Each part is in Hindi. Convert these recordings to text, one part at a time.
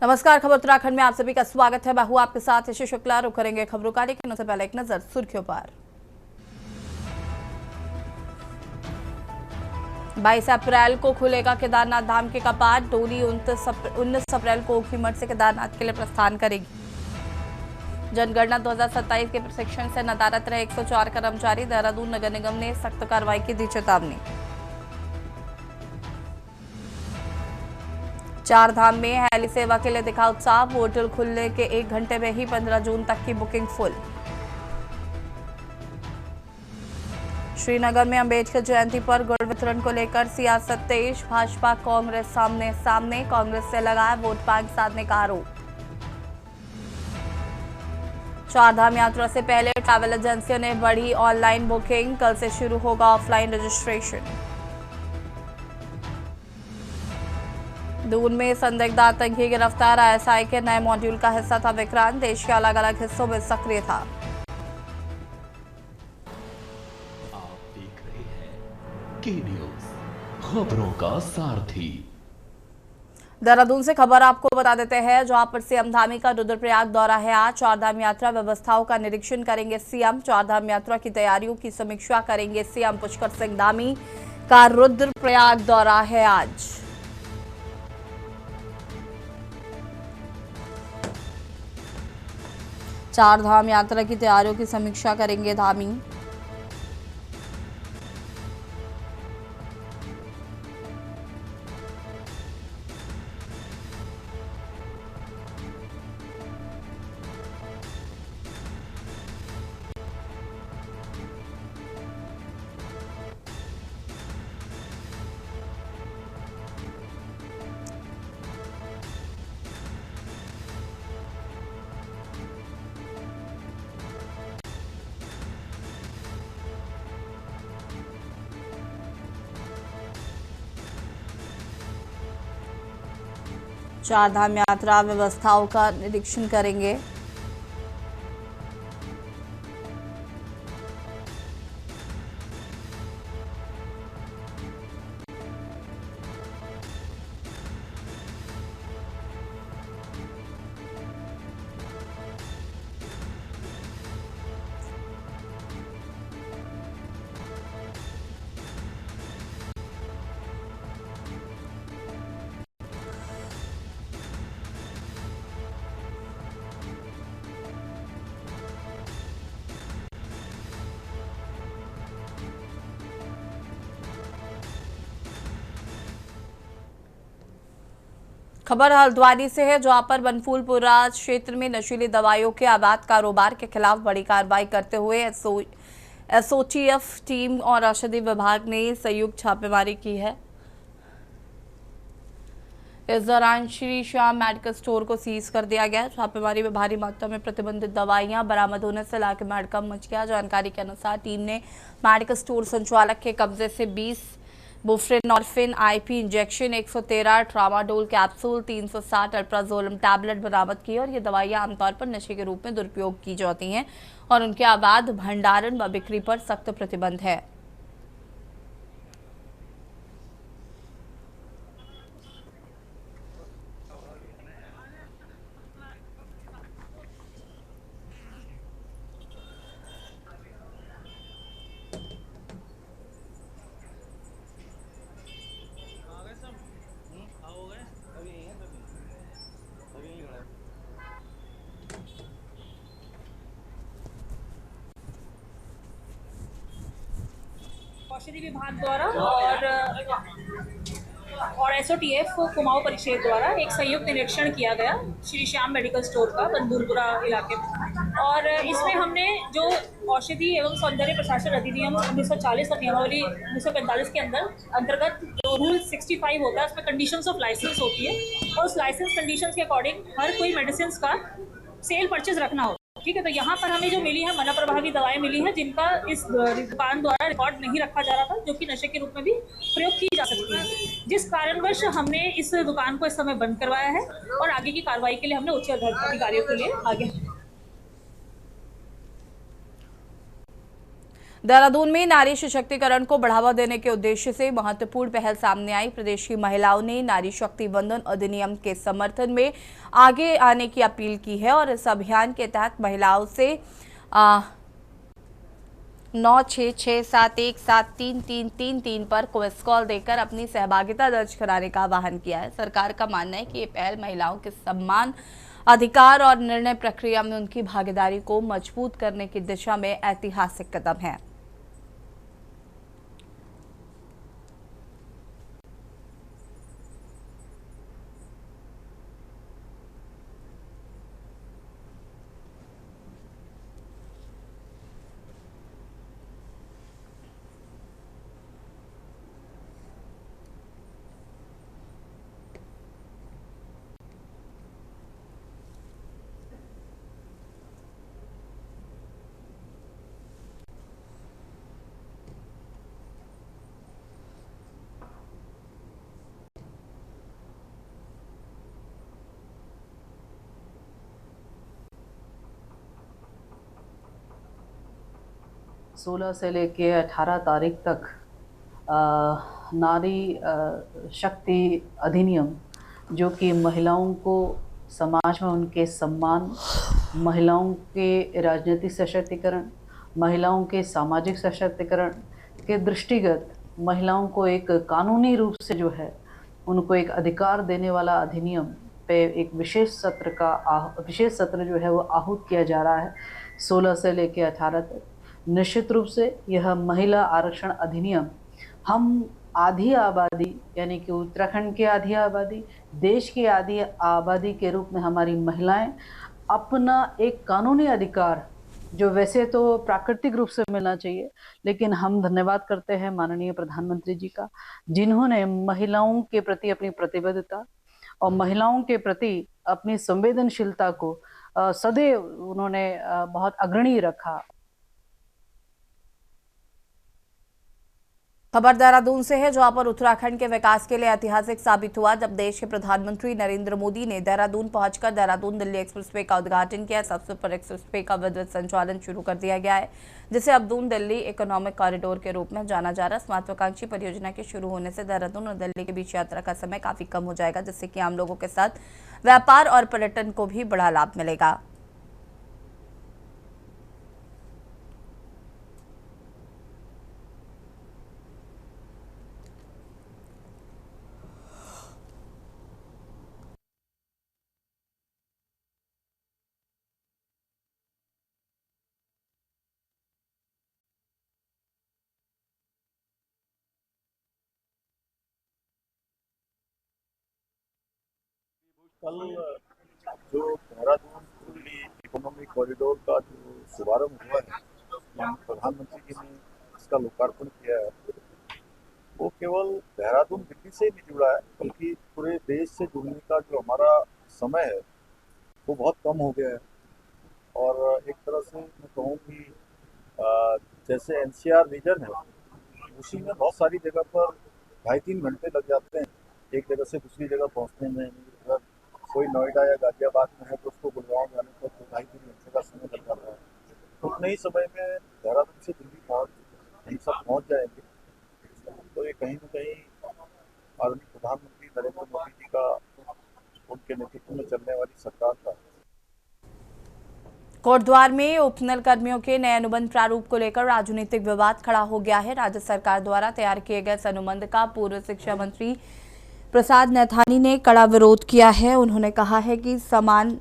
नमस्कार, खबर उत्तराखंड में आप सभी का स्वागत है। मैं हूं आपके साथ यशु शुक्ला। रुक करेंगे खबरों का, लेकिन उससे पहले एक नजर सुर्खियों पर। 22 अप्रैल को खुलेगा केदारनाथ धाम के कपाट। डोली 19 अप्रैल को ऊखीमठ से केदारनाथ के लिए प्रस्थान करेगी। जनगणना 2027 के प्रशिक्षण से नदारद रहे 104 कर्मचारी। देहरादून नगर निगम ने सख्त कार्रवाई की दी चेतावनी। चार धाम में हेली सेवा के लिए दिखा उत्साह। पोर्टल खुलने के 1 घंटे में ही 15 जून तक की बुकिंग फुल। श्रीनगर में अंबेडकर जयंती पर गुड़ वितरण को लेकर सियासत तेज। भाजपा कांग्रेस सामने सामने, कांग्रेस से लगाया वोट बैंक साधने का आरोप। चारधाम यात्रा से पहले ट्रैवल एजेंसियों ने बढ़ी ऑनलाइन बुकिंग। कल से शुरू होगा ऑफलाइन रजिस्ट्रेशन। दून में संदिग्ध आतंकी गिरफ्तार। आईएसआई के नए मॉड्यूल का हिस्सा था विक्रांत। देश के अलग अलग हिस्सों में सक्रिय था। आप देख रहे हैं के न्यूज़, खबरों का सारथी। देहरादून से खबर आपको बता देते हैं, जहां पर सीएम धामी का रुद्रप्रयाग दौरा है आज। चारधाम यात्रा व्यवस्थाओं का निरीक्षण करेंगे सीएम। चारधाम यात्रा की तैयारियों की समीक्षा करेंगे सीएम। पुष्कर सिंह धामी का रुद्रप्रयाग दौरा है आज। चारधाम यात्रा की तैयारियों की समीक्षा करेंगे धामी। चारधाम यात्रा व्यवस्थाओं का निरीक्षण करेंगे। खबर हल्द्वानी से है, जहां पर बनफूलपुरा क्षेत्र में नशीली दवाइयों के अवैध कारोबार के खिलाफ बड़ी कार्रवाई करते हुए एसओटीएफ टीम और औषधि विभाग ने संयुक्त छापेमारी की है। इस दौरान श्री श्याम मेडिकल स्टोर को सीज कर दिया गया। छापेमारी में भारी मात्रा में प्रतिबंधित दवाइयां बरामद होने से इलाके में हड़कंप मच गया। जानकारी के अनुसार टीम ने मेडिकल स्टोर संचालक के कब्जे से 20 buprenorphine IP injection, 113 tramadol capsule, 360 alprazolam tablet बरामद की। और ये दवाइयां आमतौर पर नशे के रूप में दुरुपयोग की जाती हैं और उनके अवैध भंडारण व बिक्री पर सख्त प्रतिबंध है। औषधि विभाग द्वारा और एसओटीएफ कुमाऊं परिक्षेत्र द्वारा एक संयुक्त निरीक्षण किया गया श्री श्याम मेडिकल स्टोर का बनफूलपुरा इलाके में। और इसमें हमने जो औषधि एवं सौंदर्य प्रशासन अधिनियम 1940 और नियमावली 1945 के अंतर्गत जो रूल 65 होता है, उसमें कंडीशंस ऑफ लाइसेंस होती है और उस लाइसेंस कंडीशंस के अकॉर्डिंग हर कोई मेडिसिन का सेल परचेज रखना होता है। ठीक है, तो यहाँ पर हमें जो मिली है मना प्रभावी दवाएं मिली हैं, जिनका इस दुकान द्वारा रिकॉर्ड नहीं रखा जा रहा था, जो कि नशे के रूप में भी प्रयोग की जा सकती है। जिस कारणवश हमने इस दुकान को इस समय बंद करवाया है और आगे की कार्रवाई के लिए हमने उच्च अधिकारियों के लिए आगे देहरादून में नारी सशक्तिकरण को बढ़ावा देने के उद्देश्य से महत्वपूर्ण पहल सामने आई। प्रदेश की महिलाओं ने नारी शक्ति वंदन अधिनियम के समर्थन में आगे आने की अपील की है और इस अभियान के तहत महिलाओं से 9667173333 पर मिस कॉल देकर अपनी सहभागिता दर्ज कराने का आह्वान किया है। सरकार का मानना है कि ये पहल महिलाओं के सम्मान, अधिकार और निर्णय प्रक्रिया में उनकी भागीदारी को मजबूत करने की दिशा में ऐतिहासिक कदम है। 16 से लेके 18 तारीख तक नारी शक्ति अधिनियम, जो कि महिलाओं को समाज में उनके सम्मान, महिलाओं के राजनीतिक सशक्तिकरण, महिलाओं के सामाजिक सशक्तिकरण के दृष्टिगत महिलाओं को एक कानूनी रूप से जो है उनको एक अधिकार देने वाला अधिनियम पे एक विशेष सत्र जो है वो आहूत किया जा रहा है 16 से लेके 18 तक। निश्चित रूप से यह महिला आरक्षण अधिनियम हम आधी आबादी यानी कि उत्तराखंड की आधी आबादी, देश की आधी आबादी के रूप में हमारी महिलाएं अपना एक कानूनी अधिकार, जो वैसे तो प्राकृतिक रूप से मिलना चाहिए, लेकिन हम धन्यवाद करते हैं माननीय प्रधानमंत्री जी का, जिन्होंने महिलाओं के प्रति अपनी प्रतिबद्धता और महिलाओं के प्रति अपनी संवेदनशीलता को सदैव उन्होंने बहुत अग्रणी रखा। खबर देहरादून से है, जहां पर उत्तराखंड के विकास के लिए ऐतिहासिक साबित हुआ जब देश के प्रधानमंत्री नरेंद्र मोदी ने देहरादून पहुंचकर देहरादून दिल्ली एक्सप्रेसवे का उद्घाटन किया। सबसे पर एक्सप्रेसवे का विद्युत संचालन शुरू कर दिया गया है, जिसे अब दून दिल्ली इकोनॉमिक कॉरिडोर के रूप में जाना जा रहा है। इस महत्वाकांक्षी परियोजना के शुरू होने से देहरादून और दिल्ली के बीच यात्रा का समय काफी कम हो जाएगा, जिससे कि आम लोगों के साथ व्यापार और पर्यटन को भी बड़ा लाभ मिलेगा। कल जो देहरादून दिल्ली इकोनॉमिक कॉरिडोर का जो शुभारंभ हुआ है, माननीय प्रधानमंत्री जी ने इसका लोकार्पण किया है, वो केवल देहरादून दिल्ली से ही नहीं जुड़ा है, बल्कि पूरे देश से जुड़ने का जो हमारा समय है वो बहुत कम हो गया है। और एक तरह से मैं कहूँ कि जैसे एनसीआर रीजन है, उसी में बहुत सारी जगह पर 2.5-3 घंटे लग जाते हैं एक जगह से दूसरी जगह पहुँचने में। अगर कोई नोएडा या गाजियाबाद में है तो उसको गुड़गांव जाने पर 2-2.5-3 घंटे का समय लग जाता है। तो उतने ही समय में देहरादून से दिल्ली हम सब पहुँच जाएंगे। तो ये कहीं ना कहीं माननीय प्रधानमंत्री नरेंद्र मोदी जी का, उनके नेतृत्व में चलने वाली सरकार का। कोटद्वार में उपनल कर्मियों के नए अनुबंध प्रारूप को लेकर राजनीतिक विवाद खड़ा हो गया है। राज्य सरकार द्वारा तैयार किए गए इस अनुबंध का पूर्व शिक्षा मंत्री प्रसाद नैथानी ने कड़ा विरोध किया है। उन्होंने कहा है कि समान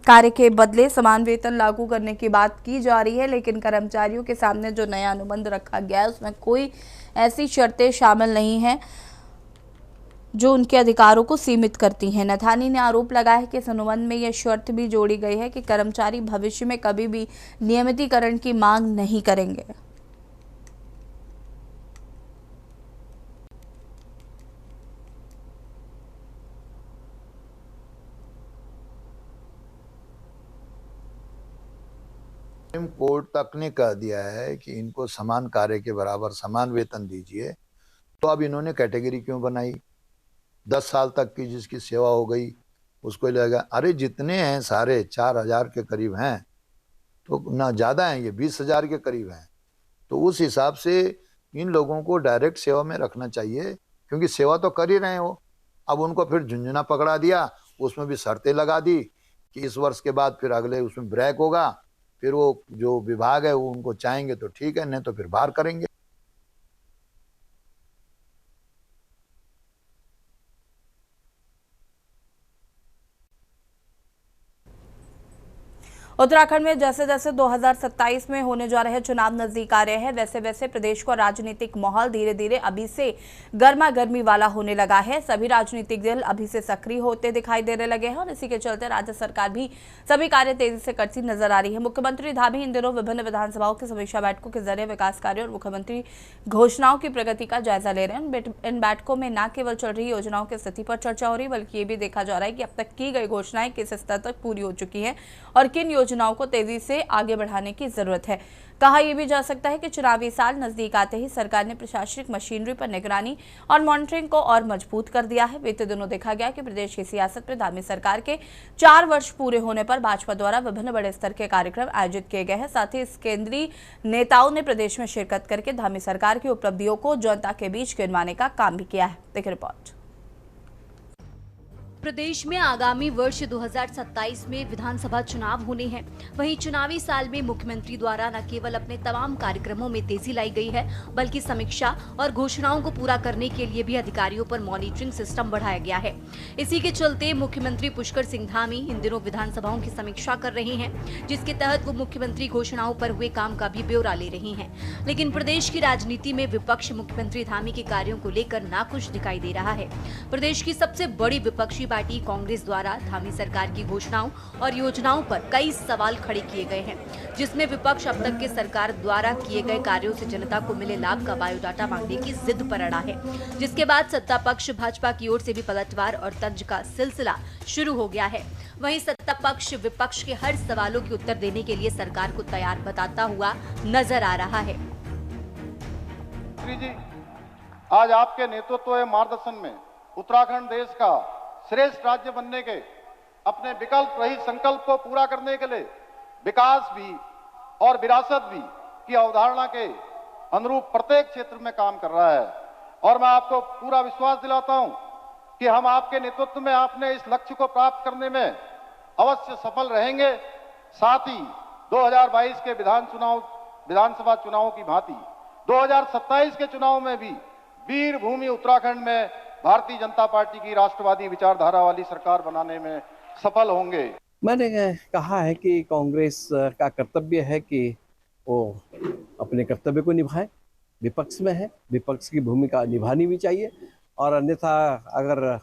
कार्य के बदले समान वेतन लागू करने की बात की जा रही है, लेकिन कर्मचारियों के सामने जो नया अनुबंध रखा गया है उसमें कोई ऐसी शर्तें शामिल नहीं हैं जो उनके अधिकारों को सीमित करती हैं। नैथानी ने आरोप लगाया है कि इस अनुबंध में यह शर्त भी जोड़ी गई है कि कर्मचारी भविष्य में कभी भी नियमितीकरण की मांग नहीं करेंगे। सुप्रीम कोर्ट तक ने कह दिया है कि इनको समान कार्य के बराबर समान वेतन दीजिए, तो अब इन्होंने कैटेगरी क्यों बनाई? 10 साल तक की जिसकी सेवा हो गई उसको लगेगा, अरे जितने हैं सारे 4,000 के करीब हैं, तो ना ज़्यादा हैं, ये 20,000 के करीब हैं। तो उस हिसाब से इन लोगों को डायरेक्ट सेवा में रखना चाहिए, क्योंकि सेवा तो कर ही रहे हैं वो। अब उनको फिर झुंझुना पकड़ा दिया, उसमें भी शर्तें लगा दी कि इस वर्ष के बाद फिर अगले उसमें ब्रेक होगा, फिर वो जो विभाग है वो उनको चाहेंगे तो ठीक है, नहीं तो फिर बाहर करेंगे। उत्तराखंड में जैसे जैसे 2027 में होने जा रहे चुनाव नजदीक आ रहे हैं, वैसे वैसे प्रदेश का राजनीतिक माहौल धीरे धीरे अभी से गर्मा गर्मी वाला होने लगा है। सभी राजनीतिक दल अभी से सक्रिय होते दिखाई देने लगे हैं और इसी के चलते राज्य सरकार भी सभी कार्य तेजी से करती नजर आ रही है। मुख्यमंत्री धामी इन दिनों विभिन्न विधानसभाओं की समीक्षा बैठकों के जरिए विकास कार्यों और मुख्यमंत्री घोषणाओं की प्रगति का जायजा ले रहे हैं। इन बैठकों में न केवल चल रही योजनाओं की स्थिति पर चर्चा हो रही, बल्कि ये भी देखा जा रहा है कि अब तक की गई घोषणाएं किस स्तर तक पूरी हो चुकी है और किन योजनाओं को तेजी से आगे बढ़ाने की जरूरत है। कहा यह भी जा सकता है कि चुनावी साल नजदीक आते ही सरकार ने प्रशासनिक मशीनरी पर निगरानी और मॉनिटरिंग को और मजबूत कर दिया है। बीते दिनों देखा गया कि प्रदेश की सियासत में धामी सरकार के 4 वर्ष पूरे होने पर भाजपा द्वारा विभिन्न बड़े स्तर के कार्यक्रम आयोजित किए गए हैं। साथ ही इस केंद्रीय नेताओं ने प्रदेश में शिरकत करके धामी सरकार की उपलब्धियों को जनता के बीच गिनवाने का काम भी किया है। देखिए रिपोर्ट। प्रदेश में आगामी वर्ष 2027 में विधानसभा चुनाव होने हैं। वहीं चुनावी साल में मुख्यमंत्री द्वारा न केवल अपने तमाम कार्यक्रमों में तेजी लाई गई है, बल्कि समीक्षा और घोषणाओं को पूरा करने के लिए भी अधिकारियों पर मॉनिटरिंग सिस्टम बढ़ाया गया है। इसी के चलते मुख्यमंत्री पुष्कर सिंह धामी इन दिनों विधानसभाओं की समीक्षा कर रहे हैं, जिसके तहत वो मुख्यमंत्री घोषणाओं पर हुए काम का भी ब्यौरा ले रहे हैं। लेकिन प्रदेश की राजनीति में विपक्ष मुख्यमंत्री धामी के कार्यों को लेकर नाखुश दिखाई दे रहा है। प्रदेश की सबसे बड़ी विपक्षी पार्टी कांग्रेस द्वारा धामी सरकार की घोषणाओं और योजनाओं पर कई सवाल खड़े किए गए हैं, जिसमें विपक्ष अब तक के सरकार द्वारा किए गए कार्यों से जनता को मिले लाभ का बायोडाटा मांगने की जिद पर अड़ा है। जिसके बाद सत्ता पक्ष भाजपा की ओर से भी पलटवार और तंज का सिलसिला शुरू हो गया है। वहीं सत्ता पक्ष विपक्ष के हर सवालों के उत्तर देने के लिए सरकार को तैयार बताता हुआ नजर आ रहा है। जी, आज आपके नेतृत्व एवं मार्गदर्शन में उत्तराखंड देश का श्रेष्ठ राज्य बनने के अपने विकल्प रहित संकल्प को पूरा करने के लिए विकास भी और विरासत भी की अवधारणा के अनुरूप प्रत्येक क्षेत्र में काम कर रहा है। और मैं आपको पूरा विश्वास दिलाता हूं कि हम आपके नेतृत्व में आपने इस लक्ष्य को प्राप्त करने में अवश्य सफल रहेंगे। साथ ही 2022 के विधानसभा चुनाव की भांति 2027 के चुनाव में भी वीर भूमि उत्तराखंड में भारतीय जनता पार्टी की राष्ट्रवादी विचारधारा वाली सरकार बनाने में सफल होंगे। मैंने कहा है कि कांग्रेस का कर्तव्य है कि वो अपने कर्तव्य को निभाए। विपक्ष में है, विपक्ष की भूमिका निभानी भी चाहिए, और अन्यथा अगर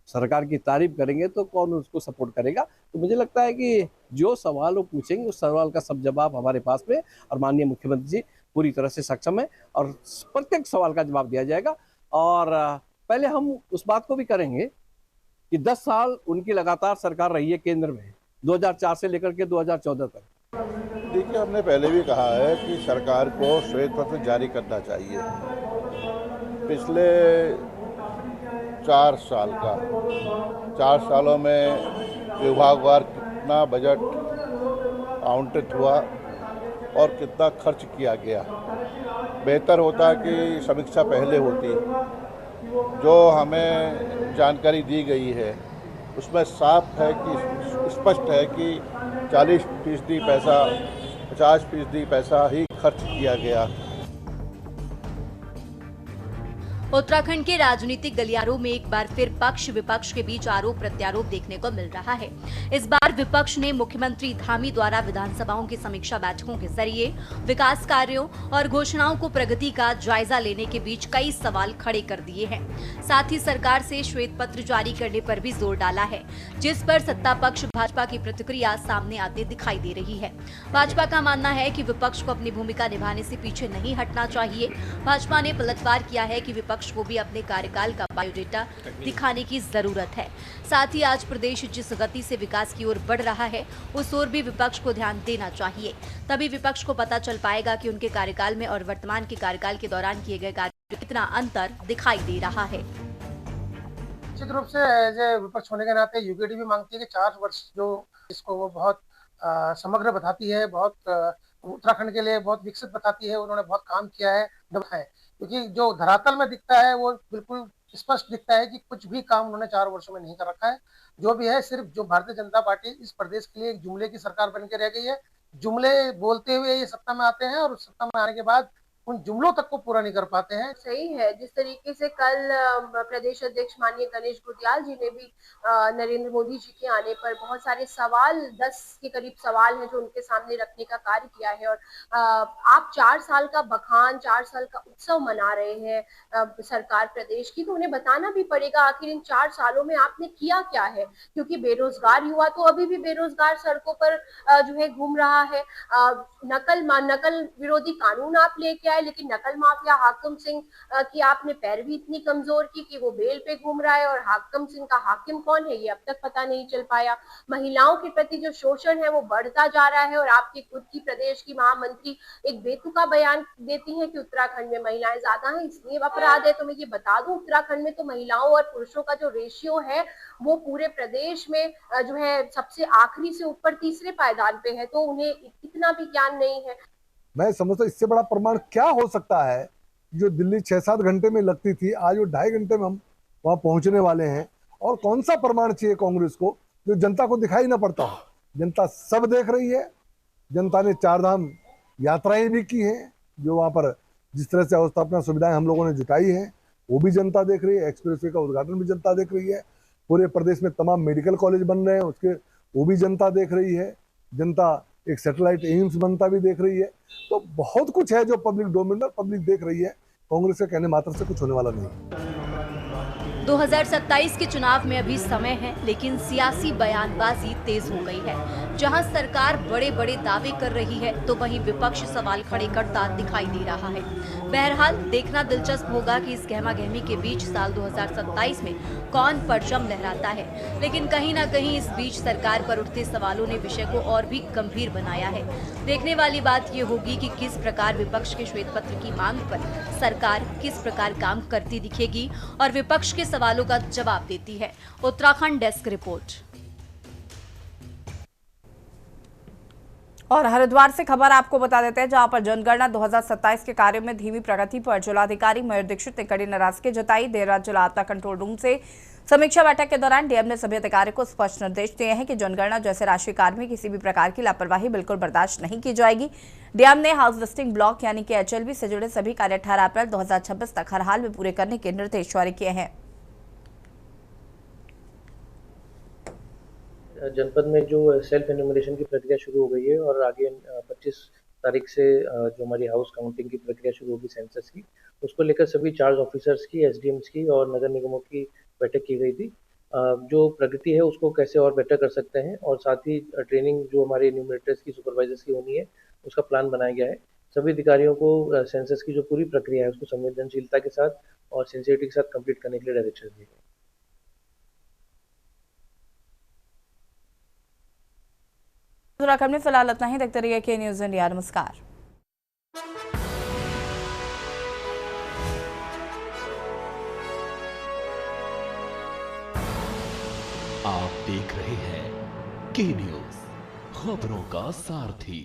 सरकार की तारीफ करेंगे तो कौन उसको सपोर्ट करेगा। तो मुझे लगता है कि जो सवाल वो पूछेंगे उस सवाल का सब जवाब हमारे पास में, और माननीय मुख्यमंत्री जी पूरी तरह से सक्षम है और प्रत्येक सवाल का जवाब दिया जाएगा। और पहले हम उस बात को भी करेंगे कि 10 साल उनकी लगातार सरकार रही है केंद्र में, 2004 से लेकर के 2014 तक। देखिए, हमने पहले भी कहा है कि सरकार को श्वेत पत्र जारी करना चाहिए। पिछले 4 सालों में विभागवार कितना बजट आवंटित हुआ और कितना खर्च किया गया। बेहतर होता कि समीक्षा पहले होती। जो हमें जानकारी दी गई है उसमें साफ है कि स्पष्ट है कि 40% पैसा 50% पैसा ही खर्च किया गया। उत्तराखंड के राजनीतिक गलियारों में एक बार फिर पक्ष विपक्ष के बीच आरोप प्रत्यारोप देखने को मिल रहा है। इस बार विपक्ष ने मुख्यमंत्री धामी द्वारा विधानसभाओं की समीक्षा बैठकों के जरिए विकास कार्यों और घोषणाओं को प्रगति का जायजा लेने के बीच कई सवाल खड़े कर दिए हैं। साथ ही सरकार से श्वेत पत्र जारी करने पर भी जोर डाला है, जिस पर सत्ता पक्ष भाजपा की प्रतिक्रिया सामने आते दिखाई दे रही है। भाजपा का मानना है कि विपक्ष को अपनी भूमिका निभाने से पीछे नहीं हटना चाहिए। भाजपा ने पलटवार किया है कि विपक्ष को भी अपने कार्यकाल का बायोडेटा दिखाने की जरूरत है। साथ ही आज प्रदेश जिस गति से विकास की ओर बढ़ रहा है, उस ओर भी विपक्ष को ध्यान देना चाहिए। तभी विपक्ष को पता चल पाएगा कि उनके कार्यकाल में और वर्तमान के कार्यकाल के दौरान किए गए कार्यों में कितना अंतर दिखाई दे रहा है। निश्चित रूप से एज ए विपक्ष होने के नाते यूपीडी भी मांगती है कि 4 वर्ष जो इसको वो बहुत समग्र बताती है, बहुत उत्तराखंड के लिए बहुत विकसित बताती है। उन्होंने बहुत काम किया है क्योंकि जो धरातल में दिखता है वो बिल्कुल स्पष्ट दिखता है कि कुछ भी काम उन्होंने 4 वर्षों में नहीं कर रखा है। जो भी है सिर्फ जो भारतीय जनता पार्टी इस प्रदेश के लिए एक जुमले की सरकार बन के रह गई है। जुमले बोलते हुए ये सत्ता में आते हैं और सत्ता में आने के बाद उन जुमलों तक को पूरा नहीं कर पाते हैं। सही है, जिस तरीके से कल प्रदेश अध्यक्ष माननीय गणेश गुर्दियाल जी ने भी नरेंद्र मोदी जी के आने पर बहुत सारे सवाल, 10 के करीब सवाल हैं जो उनके सामने रखने का कार्य किया है। और आप 4 साल का बखान, 4 साल का उत्सव मना रहे हैं सरकार प्रदेश की, तो उन्हें बताना भी पड़ेगा आखिर इन 4 सालों में आपने किया क्या है। क्योंकि बेरोजगार युवा तो अभी भी बेरोजगार सड़कों पर जो है घूम रहा है। नकल विरोधी कानून आप लेके आए, लेकिन नकल माफिया हाकिम सिंह की आपने पैरवी इतनी कमजोर की कि वो बेल पे घूम रहा है, और हाकिम सिंह का हाकिम कौन है ये अब तक पता नहीं चल पाया। महिलाओं के प्रति जो शोषण है वो बढ़ता जा रहा है, और आपकी खुद की प्रदेश की महामंत्री एक बेतुका बयान देती हैं कि उत्तराखंड में महिलाएं ज्यादा हैं इसलिए अपराध है। तो मैं ये बता दूं, उत्तराखंड में तो महिलाओं और पुरुषों का जो रेशियो है वो पूरे प्रदेश में जो है सबसे आखिरी से ऊपर तीसरे पायदान पे है, तो उन्हें इतना भी ज्ञान नहीं है। मैं समझता इससे बड़ा प्रमाण क्या हो सकता है। जो दिल्ली 6-7 घंटे में लगती थी, आज वो 2.5 घंटे में हम वहां पहुंचने वाले हैं। और कौन सा प्रमाण चाहिए कांग्रेस को जो जनता को दिखाई ना पड़ता हो। जनता सब देख रही है। जनता ने 4 धाम यात्राएं भी की हैं, जो वहां पर जिस तरह से अवस्थापना सुविधाएं हम लोगों ने जुटाई हैं वो भी जनता देख रही है। एक्सप्रेसवे का उद्घाटन भी जनता देख रही है। पूरे प्रदेश में तमाम मेडिकल कॉलेज बन रहे हैं उसके, वो भी जनता देख रही है। जनता एक सैटेलाइट एम्स बनता भी देख रही है। तो बहुत कुछ है जो पब्लिक डोमेन में पब्लिक देख रही है। कांग्रेस के कहने मात्र से कुछ होने वाला नहीं। 2027 के चुनाव में अभी समय है, लेकिन सियासी बयानबाजी तेज हो गई है। जहां सरकार बड़े बड़े दावे कर रही है तो वहीं विपक्ष सवाल खड़े करता दिखाई दे रहा है। बहरहाल देखना दिलचस्प होगा कि इस गहमागहमी के बीच साल 2027 में कौन परचम लहराता है। लेकिन कहीं ना कहीं इस बीच सरकार पर उठते सवालों ने विषय को और भी गंभीर बनाया है। देखने वाली बात ये होगी कि किस प्रकार विपक्ष के श्वेत पत्र की मांग पर सरकार किस प्रकार काम करती दिखेगी और विपक्ष के सवालों का जवाब देती है। Uttarakhand desk report. और हरिद्वार से खबर आपको बता देते हैं, जहां पर जनगणना 2027 के कार्यों में धीमी प्रगति पर जिलाधिकारी मयूर दीक्षित ने कड़ी नाराजगी जताई। देर रात जिला आपदा कंट्रोल रूम से समीक्षा बैठक के दौरान डीएम ने सभी अधिकारियों को स्पष्ट निर्देश दिए हैं कि जनगणना जैसे राष्ट्रीय कार्य में किसी भी प्रकार की लापरवाही बिल्कुल बर्दाश्त नहीं की जाएगी। डीएम ने हाउस लिस्टिंग ब्लॉक यानी कि एचएलबी से जुड़े सभी कार्य 18 अप्रैल 2026 तक हर हाल में पूरे करने के निर्देश जारी किए हैं। जनपद में जो सेल्फ एन्यूमरेशन की प्रक्रिया शुरू हो गई है और आगे 25 तारीख से जो हमारी हाउस काउंटिंग की प्रक्रिया शुरू होगी सेंसस की, उसको लेकर सभी चार्ज ऑफिसर्स की, एसडीएम्स की और नगर निगमों की बैठक की गई थी। जो प्रगति है उसको कैसे और बेटर कर सकते हैं, और साथ ही ट्रेनिंग जो हमारे एन्यूमरेटर्स की, सुपरवाइजर्स की होनी है, उसका प्लान बनाया गया है। सभी अधिकारियों को सेंसस की जो पूरी प्रक्रिया है उसको संवेदनशीलता के साथ और सिंसियरिटी के साथ कंप्लीट करने के लिए डायरेक्शन दिए गए। उत्तराखंड में फिलहाल इतना ही। देखते रहिए के न्यूज़ इंडिया। नमस्कार। आप देख रहे हैं के न्यूज़, खबरों का सारथी।